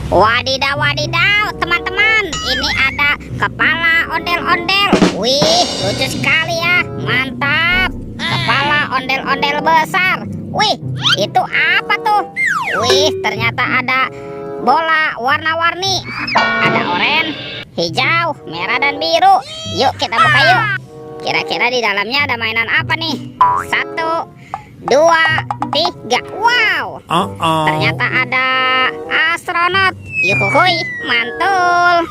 Wadidaw, wadidaw, teman-teman. Ini ada kepala ondel-ondel. Wih, lucu sekali ya. Mantap. Kepala ondel-ondel besar. Wih, itu apa tuh? Wih, ternyata ada bola warna-warni. Ada oranye, hijau, merah, dan biru. Yuk kita buka yuk. Kira-kira di dalamnya ada mainan apa nih? 1, 2, 3. Wow. Ternyata ada astronot. Yuhuhuy, mantul.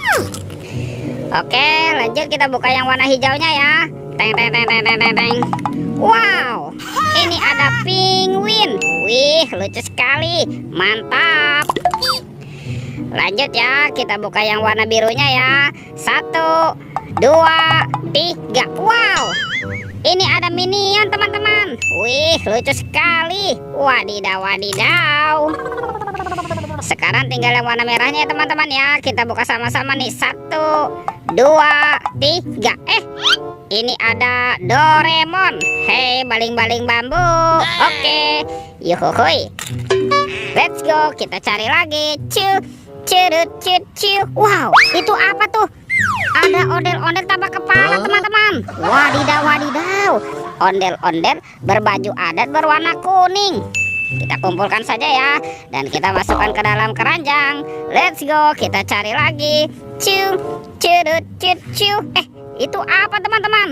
Oke, lanjut kita buka yang warna hijaunya ya. Teng teng teng teng teng teng. Wow, ini ada penguin. Wih, lucu sekali. Mantap. Lanjut ya, kita buka yang warna birunya ya. 1, 2, 3. Wow, ini ada minion teman-teman. Wih, lucu sekali. Wadidaw, wadidaw. Sekarang tinggal yang warna merahnya ya teman-teman ya. Kita buka sama-sama nih. 1, 2, 3. Ini ada Doraemon. Hei, baling-baling bambu. Oke, yuhuhuy. Let's go, kita cari lagi. Wow, itu apa tuh? Ada ondel-ondel tanpa kepala teman-teman. Wadidaw, wadidaw. Ondel-ondel berbaju adat berwarna kuning. Kita kumpulkan saja ya, dan kita masukkan ke dalam keranjang. Let's go, kita cari lagi. Itu apa teman-teman?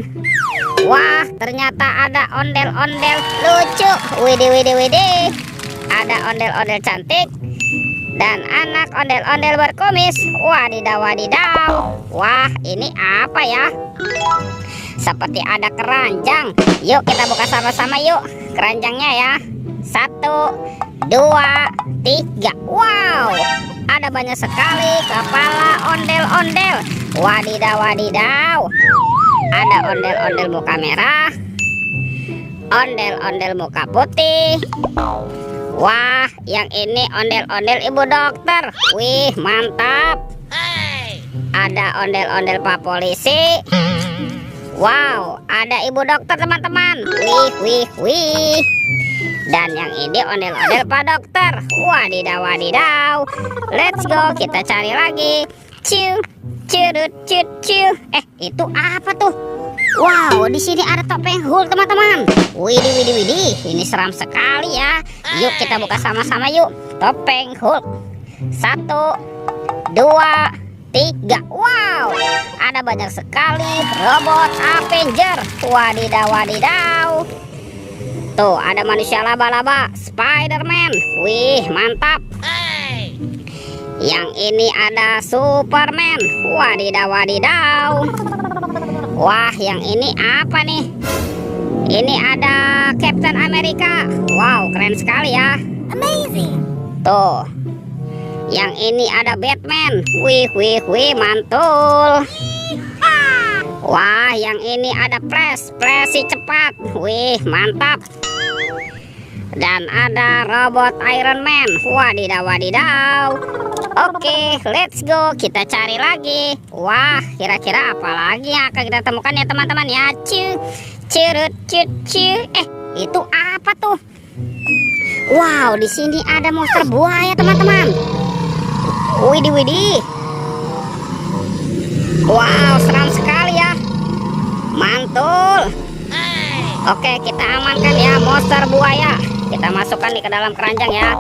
Wah, ternyata ada ondel-ondel lucu. Widih, widih, widih. Ada ondel-ondel cantik dan anak ondel-ondel berkumis. Wadidaw, wadidaw. Wah, ini apa ya? Seperti ada keranjang. Yuk kita buka sama-sama yuk keranjangnya ya. 1, 2, 3. Wow, ada banyak sekali kepala ondel-ondel. Wadidaw, wadidaw. Ada ondel-ondel muka merah, ondel-ondel muka putih. Wah, yang ini ondel-ondel ibu dokter. Wih, mantap. Ada ondel-ondel pak polisi. Wow, ada ibu dokter teman-teman. Wih, wih, wih. Dan yang ini ondel-ondel pak dokter. Wadidaw, wadidaw. Let's go, kita cari lagi. Itu apa tuh? Wow, di sini ada topeng Hulk teman-teman. Widih, widih, widih. Ini seram sekali ya. Yuk kita buka sama-sama yuk. Topeng Hulk. 1, 2, 3. Wow, ada banyak sekali robot Avenger. Wadidaw, wadidaw. Tuh, ada manusia laba-laba, Spider-Man. Wih, mantap. Yang ini ada Superman. Wadidaw, wadidaw. Wah, yang ini apa nih? Ini ada Captain America. Wow, keren sekali ya. Amazing. Tuh, yang ini ada Batman. Wih, wih, wih, mantul. Wah, yang ini ada Flash si cepat. Wih, mantap. Dan ada robot Iron Man. Wadidaw, wadidaw. Oke, let's go, kita cari lagi. Wah, kira-kira apa lagi yang akan kita temukan ya teman-teman ya. Itu apa tuh? Wow, di sini ada monster buaya teman-teman. Widih, widih. Wow, seram sekali ya. Mantul. Oke, kita amankan ya monster buaya. Kita masukkan nih ke dalam keranjang ya.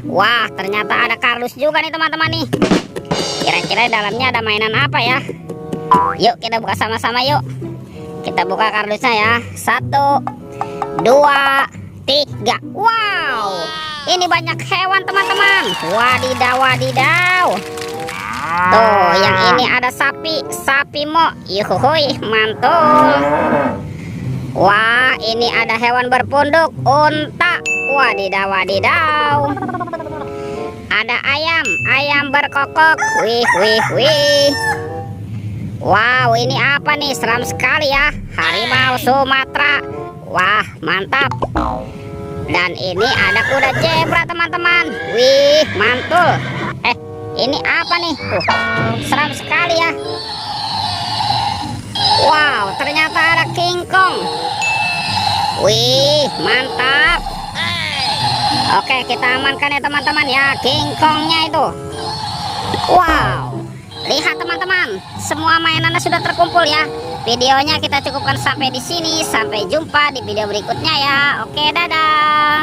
Wah, ternyata ada kardus juga nih teman-teman nih. Kira-kira dalamnya ada mainan apa ya? Yuk kita buka sama-sama yuk. Kita buka kardusnya ya. 1, 2, 3. Wow, ini banyak hewan teman-teman. Wadidaw, wadidaw. Tuh, yang ini ada sapi mo. Yuhuhuy, mantul. Wah, ini ada hewan berpunduk, unta. Wadidaw, wadidaw. Ada ayam berkokok. Wih, wih, wih. Wow, ini apa nih? Seram sekali ya. Harimau Sumatera. Wah, mantap. Dan ini ada kuda zebra teman-teman. Wih, mantul. Ini apa nih? Seram sekali ya. Wow, ternyata ada King Kong. Wih, mantap. Oke, kita amankan ya teman-teman ya King Kongnya itu. Wow, lihat teman-teman, semua mainannya sudah terkumpul ya. Videonya kita cukupkan sampai di sini. Sampai jumpa di video berikutnya ya. Oke, dadah.